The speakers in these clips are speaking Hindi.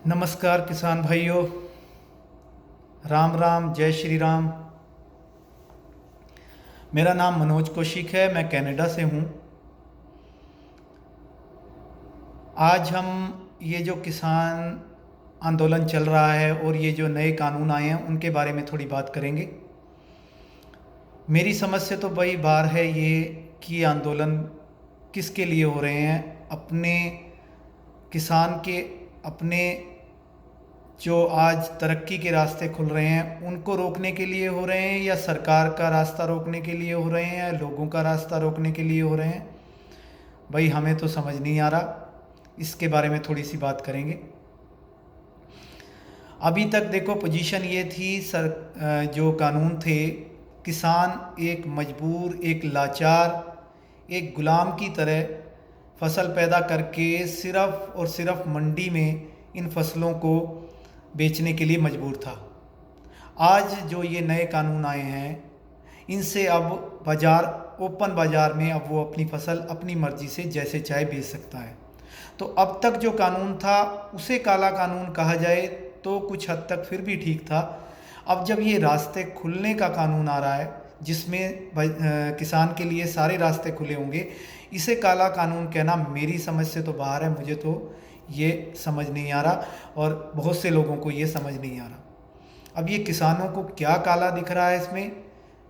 नमस्कार किसान भाइयों। राम राम, जय श्री राम। मेरा नाम मनोज कौशिक है, मैं कनाडा से हूँ। आज हम ये जो किसान आंदोलन चल रहा है और ये जो नए कानून आए हैं उनके बारे में थोड़ी बात करेंगे। मेरी समझ से तो भाई बार है ये कि आंदोलन किसके लिए हो रहे हैं। अपने किसान के, अपने जो आज तरक्की के रास्ते खुल रहे हैं उनको रोकने के लिए हो रहे हैं, या सरकार का रास्ता रोकने के लिए हो रहे हैं, या लोगों का रास्ता रोकने के लिए हो रहे हैं। भाई हमें तो समझ नहीं आ रहा। इसके बारे में थोड़ी सी बात करेंगे। अभी तक देखो पोजीशन ये थी, जो कानून थे, किसान एक मजबूर, एक लाचार, एक गुलाम की तरह फसल पैदा करके सिर्फ और सिर्फ मंडी में इन फसलों को बेचने के लिए मजबूर था। आज जो ये नए कानून आए हैं इनसे अब बाज़ार, ओपन बाज़ार में अब वो अपनी फसल अपनी मर्ज़ी से जैसे चाहे बेच सकता है। तो अब तक जो कानून था उसे काला कानून कहा जाए तो कुछ हद तक फिर भी ठीक था। अब जब ये रास्ते खुलने का कानून आ रहा है जिसमें किसान के लिए सारे रास्ते खुले होंगे, इसे काला कानून कहना मेरी समझ से तो बाहर है। मुझे तो ये समझ नहीं आ रहा और बहुत से लोगों को ये समझ नहीं आ रहा। अब ये किसानों को क्या काला दिख रहा है इसमें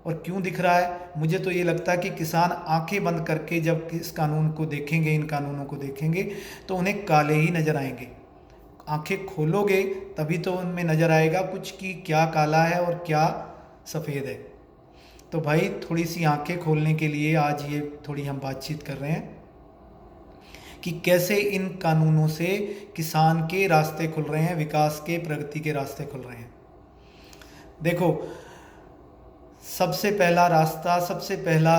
और क्यों दिख रहा है? मुझे तो ये लगता है कि किसान आंखें बंद करके जब इस कानून को देखेंगे, इन कानूनों को देखेंगे, तो उन्हें काले ही नज़र आएंगे। आंखें खोलोगे तभी तो उनमें नज़र आएगा कुछ कि क्या काला है और क्या सफ़ेद है। तो भाई थोड़ी सी आंखें खोलने के लिए आज ये थोड़ी हम बातचीत कर रहे हैं कि कैसे इन कानूनों से किसान के रास्ते खुल रहे हैं, विकास के, प्रगति के रास्ते खुल रहे हैं। देखो, सबसे पहला रास्ता, सबसे पहला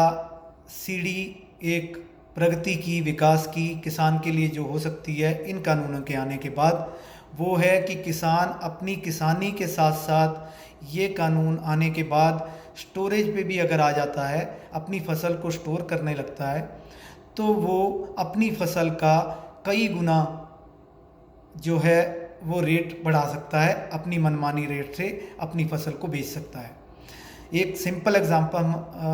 सीढ़ी एक प्रगति की, विकास की, किसान के लिए जो हो सकती है इन कानूनों के आने के बाद, वो है कि किसान अपनी किसानी के साथ साथ ये कानून आने के बाद स्टोरेज पे भी अगर आ जाता है, अपनी फसल को स्टोर करने लगता है, तो वो अपनी फसल का कई गुना जो है वो रेट बढ़ा सकता है, अपनी मनमानी रेट से अपनी फसल को बेच सकता है। एक सिंपल एग्जांपल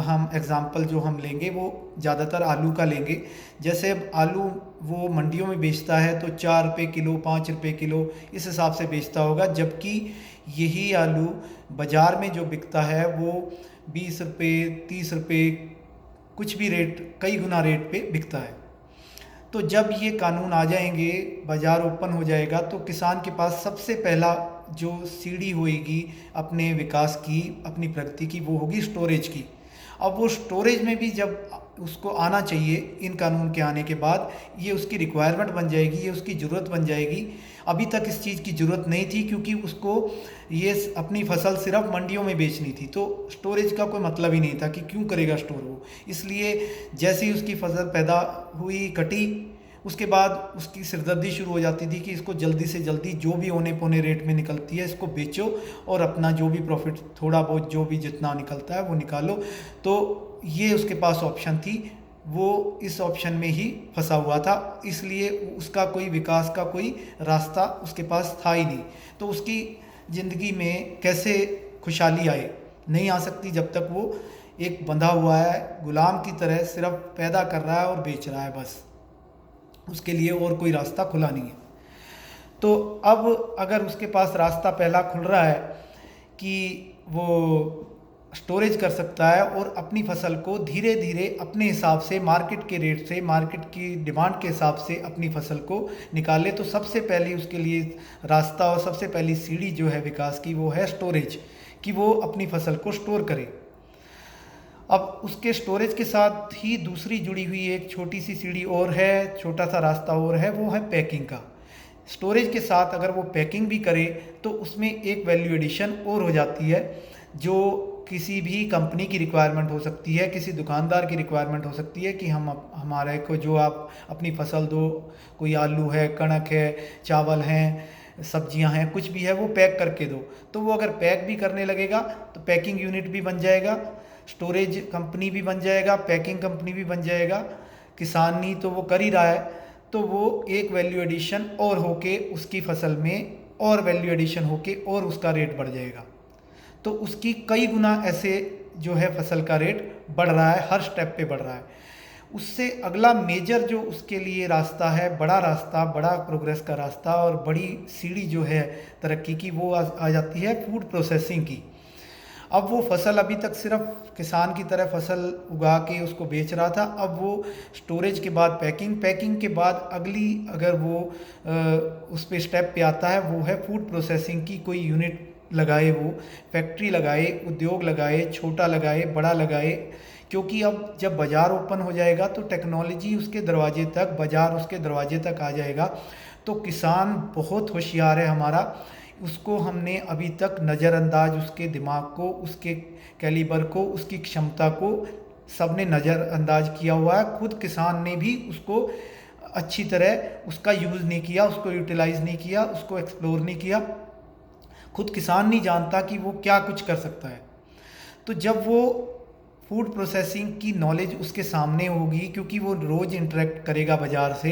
हम एग्जांपल जो हम लेंगे वो ज़्यादातर आलू का लेंगे। जैसे अब आलू वो मंडियों में बेचता है तो 4 रुपये किलो, 5 रुपये किलो इस हिसाब से बेचता होगा, जबकि यही आलू बाज़ार में जो बिकता है वो 20 रुपये, 30 रुपये, कुछ भी रेट, कई गुना रेट पे बिकता है। तो जब ये कानून आ जाएंगे, बाज़ार ओपन हो जाएगा, तो किसान के पास सबसे पहला जो सीढ़ी होएगी अपने विकास की, अपनी प्रगति की, वो होगी स्टोरेज की। अब वो स्टोरेज में भी जब उसको आना चाहिए इन कानून के आने के बाद, ये उसकी रिक्वायरमेंट बन जाएगी, ये उसकी ज़रूरत बन जाएगी। अभी तक इस चीज़ की ज़रूरत नहीं थी क्योंकि उसको ये अपनी फसल सिर्फ मंडियों में बेचनी थी, तो स्टोरेज का कोई मतलब ही नहीं था कि क्यों करेगा स्टोर वो। इसलिए जैसे ही उसकी फसल पैदा हुई, कटी, उसके बाद उसकी सिरदर्दी शुरू हो जाती थी कि इसको जल्दी से जल्दी जो भी औने पौने रेट में निकलती है इसको बेचो और अपना जो भी प्रॉफिट, थोड़ा बहुत जो भी जितना निकलता है वो निकालो। तो ये उसके पास ऑप्शन थी, वो इस ऑप्शन में ही फंसा हुआ था, इसलिए उसका कोई विकास का कोई रास्ता उसके पास था ही नहीं। तो उसकी ज़िंदगी में कैसे खुशहाली आए? नहीं आ सकती जब तक वो एक बंधा हुआ है, गुलाम की तरह सिर्फ पैदा कर रहा है और बेच रहा है, बस उसके लिए और कोई रास्ता खुला नहीं है। तो अब अगर उसके पास रास्ता पहला खुल रहा है कि वो स्टोरेज कर सकता है और अपनी फसल को धीरे धीरे अपने हिसाब से, मार्केट के रेट से, मार्केट की डिमांड के हिसाब से अपनी फसल को निकाले, तो सबसे पहले उसके लिए रास्ता और सबसे पहली सीढ़ी जो है विकास की वो है स्टोरेज, कि वो अपनी फसल को स्टोर करे। अब उसके स्टोरेज के साथ ही दूसरी जुड़ी हुई एक छोटी सी सीढ़ी और है, छोटा सा रास्ता और है, वो है पैकिंग का। स्टोरेज के साथ अगर वो पैकिंग भी करे तो उसमें एक वैल्यू एडिशन और हो जाती है, जो किसी भी कंपनी की रिक्वायरमेंट हो सकती है, किसी दुकानदार की रिक्वायरमेंट हो सकती है कि हमारे को जो आप अपनी फसल दो, कोई आलू है, कणक है, चावल हैं, सब्जियां हैं, कुछ भी है, वो पैक करके दो। तो वो अगर पैक भी करने लगेगा तो पैकिंग यूनिट भी बन जाएगा, स्टोरेज कंपनी भी बन जाएगा, पैकिंग कंपनी भी बन जाएगा। किसानी तो वो कर ही रहा है, तो वो एक वैल्यू एडिशन और होके उसकी फसल में और वैल्यू एडिशन होके और उसका रेट बढ़ जाएगा। तो उसकी कई गुना ऐसे जो है फसल का रेट बढ़ रहा है, हर स्टेप पे बढ़ रहा है। उससे अगला मेजर जो उसके लिए रास्ता है, बड़ा रास्ता, बड़ा प्रोग्रेस का रास्ता और बड़ी सीढ़ी जो है तरक्की की, वो आ जाती है फूड प्रोसेसिंग की। अब वो फसल अभी तक सिर्फ किसान की तरह फसल उगा के उसको बेच रहा था, अब वो स्टोरेज के बाद पैकिंग, पैकिंग के बाद अगली अगर वो उस पे स्टेप पे आता है वो है फूड प्रोसेसिंग की। कोई यूनिट लगाए, वो फैक्ट्री लगाए, उद्योग लगाए, छोटा लगाए, बड़ा लगाए, क्योंकि अब जब बाज़ार ओपन हो जाएगा तो टेक्नोलॉजी उसके दरवाजे तक, बाज़ार उसके दरवाजे तक आ जाएगा। तो किसान बहुत होशियार है हमारा, उसको हमने अभी तक नज़रअंदाज, उसके दिमाग को, उसके कैलिबर को, उसकी क्षमता को सबने नज़रअंदाज किया हुआ है। खुद किसान ने भी उसको अच्छी तरह उसका यूज़ नहीं किया, उसको यूटिलाइज़ नहीं किया, उसको एक्सप्लोर नहीं किया। खुद किसान नहीं जानता कि वो क्या कुछ कर सकता है। तो जब वो फूड प्रोसेसिंग की नॉलेज उसके सामने होगी, क्योंकि वो रोज़ इंटरेक्ट करेगा बाज़ार से,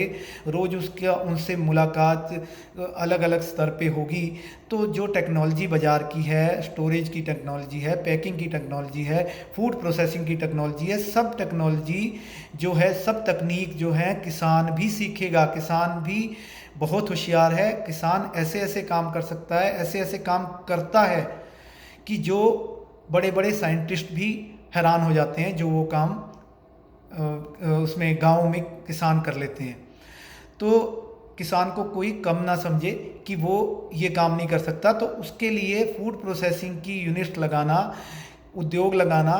रोज़ उसका उनसे मुलाकात अलग अलग स्तर पे होगी, तो जो टेक्नोलॉजी बाज़ार की है, स्टोरेज की टेक्नोलॉजी है, पैकिंग की टेक्नोलॉजी है, फूड प्रोसेसिंग की टेक्नोलॉजी है, सब टेक्नोलॉजी जो है, सब तकनीक जो है किसान भी सीखेगा। किसान भी बहुत होशियार है, किसान ऐसे ऐसे काम कर सकता है, ऐसे ऐसे काम करता है कि जो बड़े बड़े साइंटिस्ट भी हैरान हो जाते हैं, जो वो काम उसमें गाँव में किसान कर लेते हैं। तो किसान को कोई कम ना समझे कि वो ये काम नहीं कर सकता। तो उसके लिए फूड प्रोसेसिंग की यूनिट लगाना, उद्योग लगाना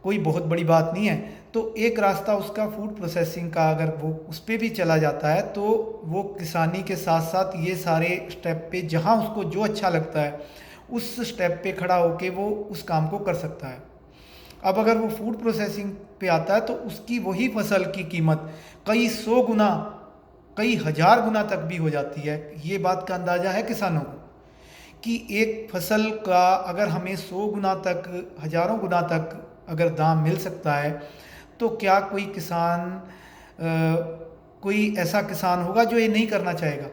कोई बहुत बड़ी बात नहीं है। तो एक रास्ता उसका फूड प्रोसेसिंग का अगर वो उस पर भी चला जाता है तो वो किसानी के साथ साथ ये सारे स्टेप पे जहाँ उसको जो अच्छा लगता है उस स्टेप पे खड़ा होके वो उस काम को कर सकता है। अब अगर वो फूड प्रोसेसिंग पे आता है तो उसकी वही फसल की कीमत कई 100 गुना, कई 1000 गुना तक भी हो जाती है। ये बात का अंदाज़ा है किसानों को कि एक फसल का अगर हमें 100 गुना तक, हज़ारों गुना तक अगर दाम मिल सकता है, तो क्या कोई किसान कोई ऐसा किसान होगा जो ये नहीं करना चाहेगा?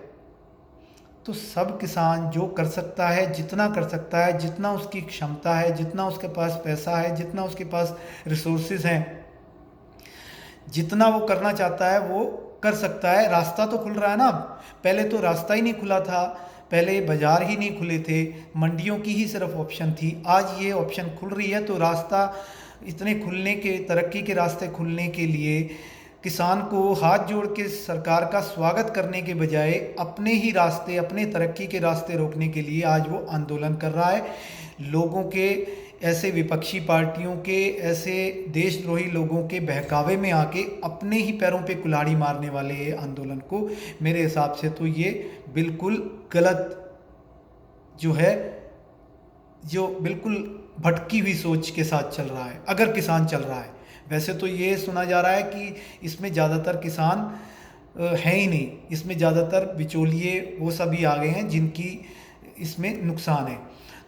तो सब किसान जो कर सकता है, जितना कर सकता है, जितना उसकी क्षमता है, जितना उसके पास पैसा है, जितना उसके पास रिसोर्सेज हैं, जितना वो करना चाहता है वो कर सकता है। रास्ता तो खुल रहा है ना। पहले तो रास्ता ही नहीं खुला था, पहले बाज़ार ही नहीं खुले थे, मंडियों की ही सिर्फ ऑप्शन थी। आज ये ऑप्शन खुल रही है, तो रास्ता इतने खुलने के, तरक्की के रास्ते खुलने के लिए किसान को हाथ जोड़ के सरकार का स्वागत करने के बजाय अपने ही रास्ते, अपने तरक्की के रास्ते रोकने के लिए आज वो आंदोलन कर रहा है। लोगों के, ऐसे विपक्षी पार्टियों के, ऐसे देशद्रोही लोगों के बहकावे में आके अपने ही पैरों पे कुल्हाड़ी मारने वाले ये आंदोलन को, मेरे हिसाब से तो ये बिल्कुल गलत जो है, जो बिल्कुल भटकी हुई सोच के साथ चल रहा है अगर किसान चल रहा है। वैसे तो ये सुना जा रहा है कि इसमें ज़्यादातर किसान हैं ही नहीं, इसमें ज़्यादातर बिचौलिए वो सभी आ गए हैं जिनकी इसमें नुकसान है।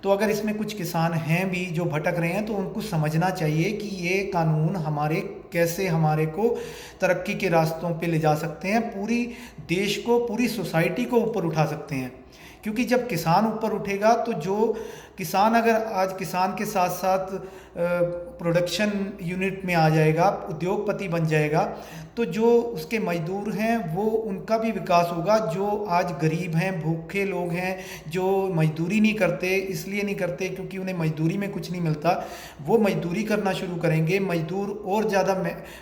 तो अगर इसमें कुछ किसान हैं भी जो भटक रहे हैं तो उनको समझना चाहिए कि ये कानून हमारे कैसे हमारे को तरक्की के रास्तों पे ले जा सकते हैं, पूरी देश को, पूरी सोसाइटी को ऊपर उठा सकते हैं। क्योंकि जब किसान ऊपर उठेगा तो जो किसान, अगर आज किसान के साथ साथ प्रोडक्शन यूनिट में आ जाएगा, उद्योगपति बन जाएगा, तो जो उसके मजदूर हैं वो, उनका भी विकास होगा। जो आज गरीब हैं, भूखे लोग हैं, जो मजदूरी नहीं करते, इसलिए नहीं करते क्योंकि उन्हें मजदूरी में कुछ नहीं मिलता, वो मजदूरी करना शुरू करेंगे, मजदूर और ज़्यादा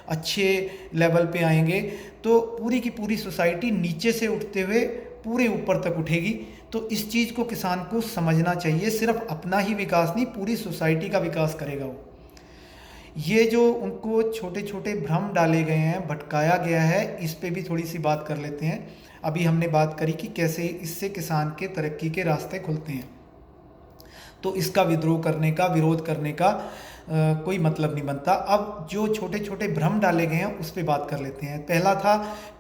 अच्छे लेवल पे आएंगे, तो पूरी की पूरी सोसाइटी नीचे से उठते हुए पूरे ऊपर तक उठेगी। तो इस चीज़ को किसान को समझना चाहिए, सिर्फ अपना ही विकास नहीं, पूरी सोसाइटी का विकास करेगा वो। ये जो उनको छोटे छोटे भ्रम डाले गए हैं, भटकाया गया है, इस पे भी थोड़ी सी बात कर लेते हैं। अभी हमने बात करी कि कैसे इससे किसान के तरक्की के रास्ते खुलते हैं। तो इसका विद्रोह करने का, विरोध करने का कोई मतलब नहीं बनता। अब जो छोटे छोटे भ्रम डाले गए हैं उस पे बात कर लेते हैं।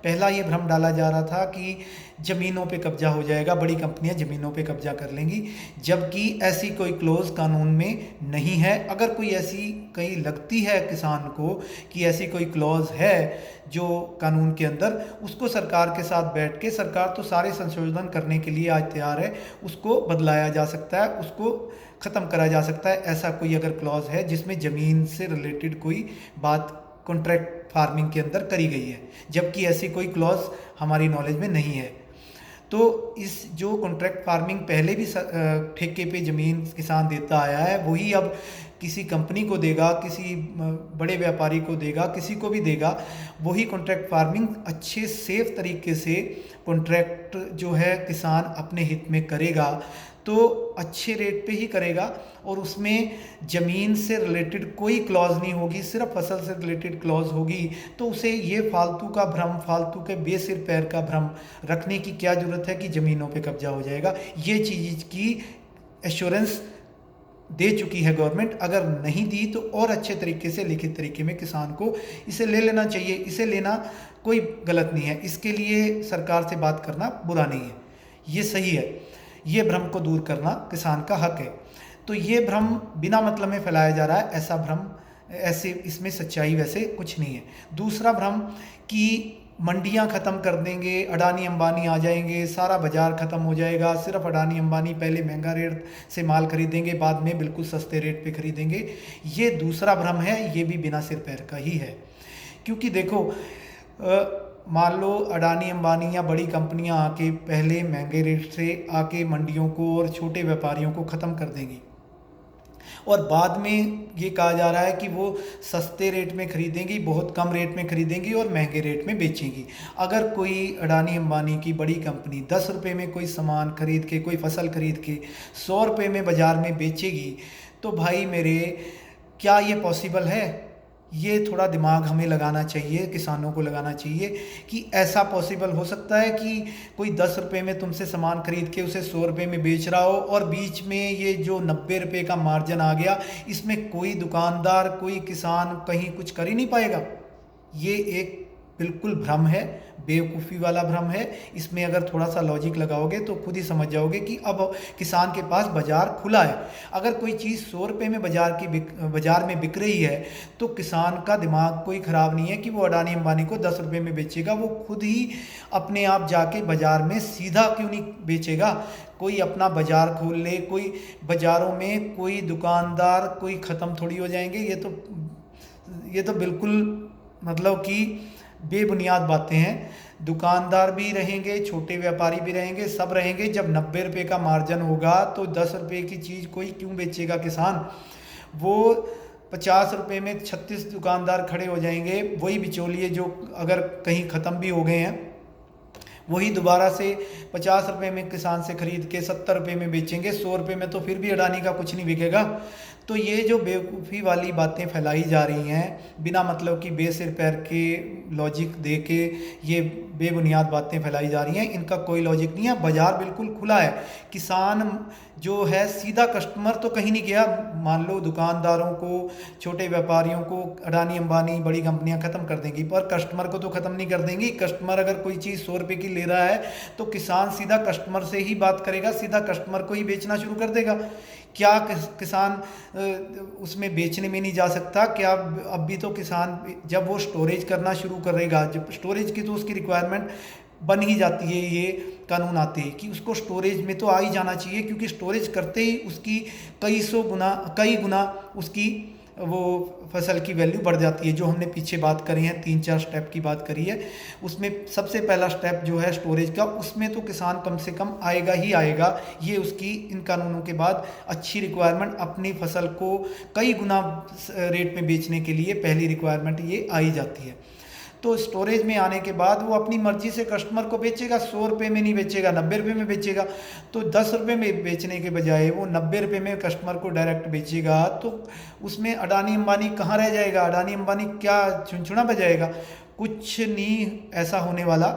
पहला ये भ्रम डाला जा रहा था कि ज़मीनों पे कब्जा हो जाएगा, बड़ी कंपनियां ज़मीनों पे कब्जा कर लेंगी, जबकि ऐसी कोई क्लोज कानून में नहीं है। अगर कोई ऐसी कहीं लगती है किसान को कि ऐसी कोई क्लॉज है जो कानून के अंदर, उसको सरकार के साथ बैठ के, सरकार तो सारे संशोधन करने के लिए आज तैयार है, उसको बदलाया जा सकता है, उसको ख़त्म करा जा सकता है। ऐसा कोई अगर क्लॉज है जिसमें ज़मीन से रिलेटेड कोई बात कॉन्ट्रैक्ट फार्मिंग के अंदर करी गई है, जबकि ऐसी कोई क्लॉज हमारी नॉलेज में नहीं है। तो इस जो कॉन्ट्रैक्ट फार्मिंग पहले भी ठेके पे ज़मीन किसान देता आया है, वही अब किसी कंपनी को देगा, किसी बड़े व्यापारी को देगा, किसी को भी देगा, वही कॉन्ट्रैक्ट फार्मिंग अच्छे सेफ तरीके से कॉन्ट्रैक्ट जो है किसान अपने हित में करेगा, तो अच्छे रेट पे ही करेगा, और उसमें ज़मीन से रिलेटेड कोई क्लॉज नहीं होगी, सिर्फ फसल से रिलेटेड क्लॉज होगी। तो उसे ये फालतू का भ्रम, फालतू के बेसिर पैर का भ्रम रखने की क्या ज़रूरत है कि ज़मीनों पे कब्जा हो जाएगा। ये चीज़ की एश्योरेंस दे चुकी है गवर्नमेंट, अगर नहीं दी तो और अच्छे तरीके से लिखित तरीके में किसान को इसे ले लेना चाहिए। इसे लेना कोई गलत नहीं है, इसके लिए सरकार से बात करना बुरा नहीं है, ये सही है। ये भ्रम को दूर करना किसान का हक है। तो ये भ्रम बिना मतलब में फैलाया जा रहा है, ऐसा भ्रम, ऐसे इसमें सच्चाई वैसे कुछ नहीं है। दूसरा भ्रम कि मंडियां ख़त्म कर देंगे, अडानी अंबानी आ जाएंगे, सारा बाज़ार ख़त्म हो जाएगा, सिर्फ अडानी अंबानी पहले महंगा रेट से माल खरीदेंगे, बाद में बिल्कुल सस्ते रेट पे खरीदेंगे, ये दूसरा भ्रम है। ये भी बिना सिर पैर का ही है, क्योंकि देखो मान लो अडानी अंबानी या बड़ी कंपनियां आके पहले महंगे रेट से आके मंडियों को और छोटे व्यापारियों को ख़त्म कर देंगी, और बाद में ये कहा जा रहा है कि वो सस्ते रेट में खरीदेंगी, बहुत कम रेट में खरीदेंगी और महंगे रेट में बेचेंगी। अगर कोई अडानी अंबानी की बड़ी कंपनी 10 रुपये में कोई सामान खरीद के, कोई फसल खरीद के 100 रुपये में बाज़ार में बेचेगी, तो भाई मेरे, क्या ये पॉसिबल है? ये थोड़ा दिमाग हमें लगाना चाहिए, किसानों को लगाना चाहिए कि ऐसा पॉसिबल हो सकता है कि कोई 10 रुपये में तुमसे सामान खरीद के उसे 100 रुपये में बेच रहा हो, और बीच में ये जो 90 रुपये का मार्जिन आ गया, इसमें कोई दुकानदार, कोई किसान कहीं कुछ कर ही नहीं पाएगा। ये एक बिल्कुल भ्रम है, बेवकूफ़ी वाला भ्रम है। इसमें अगर थोड़ा सा लॉजिक लगाओगे तो खुद ही समझ जाओगे कि अब किसान के पास बाज़ार खुला है। अगर कोई चीज़ 100 रुपये में बाज़ार में बिक रही है, तो किसान का दिमाग कोई ख़राब नहीं है कि वो अडानी अंबानी को 10 रुपये में बेचेगा। वो खुद ही अपने आप जाके बाज़ार में सीधा क्यों नहीं बेचेगा? कोई अपना बाज़ार खोल ले, कोई बाज़ारों में कोई दुकानदार कोई ख़त्म थोड़ी हो जाएंगे। ये तो बिल्कुल मतलब कि बेबुनियाद बातें हैं। दुकानदार भी रहेंगे, छोटे व्यापारी भी रहेंगे, सब रहेंगे। जब 90 रुपये का मार्जिन होगा तो 10 रुपये की चीज़ कोई क्यों बेचेगा किसान? वो 50 रुपये में 36 दुकानदार खड़े हो जाएंगे। वही बिचौलिए जो अगर कहीं ख़त्म भी हो गए हैं, वही दोबारा से 50 रुपये में किसान से खरीद के 70 रुपये में बेचेंगे। 100 रुपये में तो फिर भी अडानी का कुछ नहीं बिकेगा। तो ये जो बेवकूफ़ी वाली बातें फैलाई जा रही हैं, बिना मतलब कि बेसिर पैर के लॉजिक दे के ये बेबुनियाद बातें फैलाई जा रही हैं, इनका कोई लॉजिक नहीं है। बाज़ार बिल्कुल खुला है। किसान जो है सीधा, कस्टमर तो कहीं नहीं गया। मान लो दुकानदारों को, छोटे व्यापारियों को अडानी अंबानी बड़ी कंपनियां ख़त्म कर देंगी, पर कस्टमर को तो ख़त्म नहीं कर देंगी। कस्टमर अगर कोई चीज़ 100 रुपये की ले रहा है तो किसान सीधा कस्टमर से ही बात करेगा, सीधा कस्टमर को ही बेचना शुरू कर देगा। क्या किसान उसमें बेचने में नहीं जा सकता? क्या अब भी तो किसान जब वो स्टोरेज करना शुरू करेगा, जब स्टोरेज की तो उसकी रिक्वायरमेंट बन ही जाती है, ये कानून आते हैं कि उसको स्टोरेज में तो आ ही जाना चाहिए, क्योंकि स्टोरेज करते ही उसकी कई गुना उसकी वो फसल की वैल्यू बढ़ जाती है। जो हमने पीछे बात करी है, 3-4 स्टेप की बात करी है, उसमें सबसे पहला स्टेप जो है स्टोरेज का, उसमें तो किसान कम से कम आएगा ही आएगा। ये उसकी इन कानूनों के बाद अच्छी रिक्वायरमेंट, अपनी फसल को कई गुना रेट में बेचने के लिए पहली रिक्वायरमेंट ये आ ही जाती है। तो स्टोरेज में आने के बाद वो अपनी मर्जी से कस्टमर को बेचेगा। 100 रुपये में नहीं बेचेगा, 90 रुपये में बेचेगा। तो 10 रुपये में बेचने के बजाय वो 90 रुपये में कस्टमर को डायरेक्ट बेचेगा, तो उसमें अडानी अंबानी कहाँ रह जाएगा? अडानी अंबानी क्या चुनचुना बजाएगा? कुछ नहीं ऐसा होने वाला।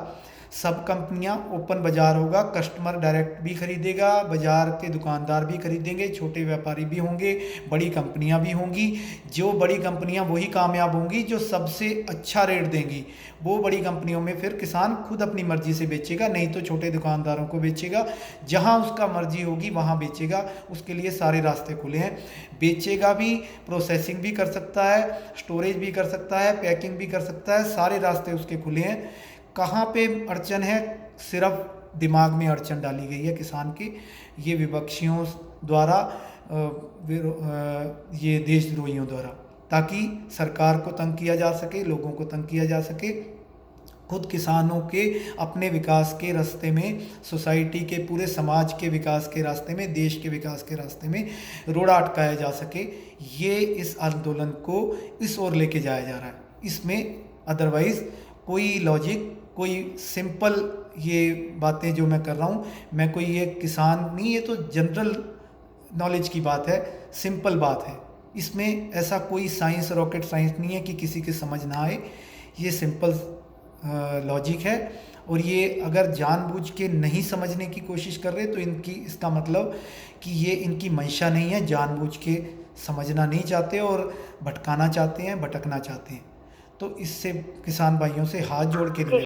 सब कंपनियां ओपन बाज़ार होगा, कस्टमर डायरेक्ट भी खरीदेगा, बाज़ार के दुकानदार भी खरीदेंगे, छोटे व्यापारी भी होंगे, बड़ी कंपनियां भी होंगी। जो बड़ी कंपनियां वही कामयाब होंगी जो सबसे अच्छा रेट देंगी। वो बड़ी कंपनियों में फिर किसान खुद अपनी मर्ज़ी से बेचेगा, नहीं तो छोटे दुकानदारों को बेचेगा। जहां उसका मर्ज़ी होगी वहां बेचेगा, उसके लिए सारे रास्ते खुले हैं। बेचेगा भी, प्रोसेसिंग भी कर सकता है, स्टोरेज भी कर सकता है, पैकिंग भी कर सकता है, सारे रास्ते उसके खुले हैं। कहाँ पे अड़चन है? सिर्फ दिमाग में अड़चन डाली गई है किसान के, ये विपक्षियों द्वारा, ये देशद्रोहियों द्वारा, ताकि सरकार को तंग किया जा सके, लोगों को तंग किया जा सके। खुद किसानों के अपने विकास के रास्ते में, सोसाइटी के, पूरे समाज के विकास के रास्ते में, देश के विकास के रास्ते में रोड़ा अटकाया जा सके, ये इस आंदोलन को इस ओर लेके जाया जा रहा है। इसमें अदरवाइज़ कोई लॉजिक, कोई सिंपल ये बातें जो मैं कर रहा हूँ, मैं कोई ये किसान नहीं, ये तो जनरल नॉलेज की बात है, सिंपल बात है। इसमें ऐसा कोई साइंस, रॉकेट साइंस नहीं है कि किसी के समझ ना आए। ये सिंपल लॉजिक है। और ये अगर जानबूझ के नहीं समझने की कोशिश कर रहे तो इनकी, इसका मतलब कि ये इनकी मंशा नहीं है, जानबूझ के समझना नहीं चाहते और भटकाना चाहते हैं, भटकना चाहते हैं। तो इससे किसान भाइयों से हाथ जोड़ के ठीक।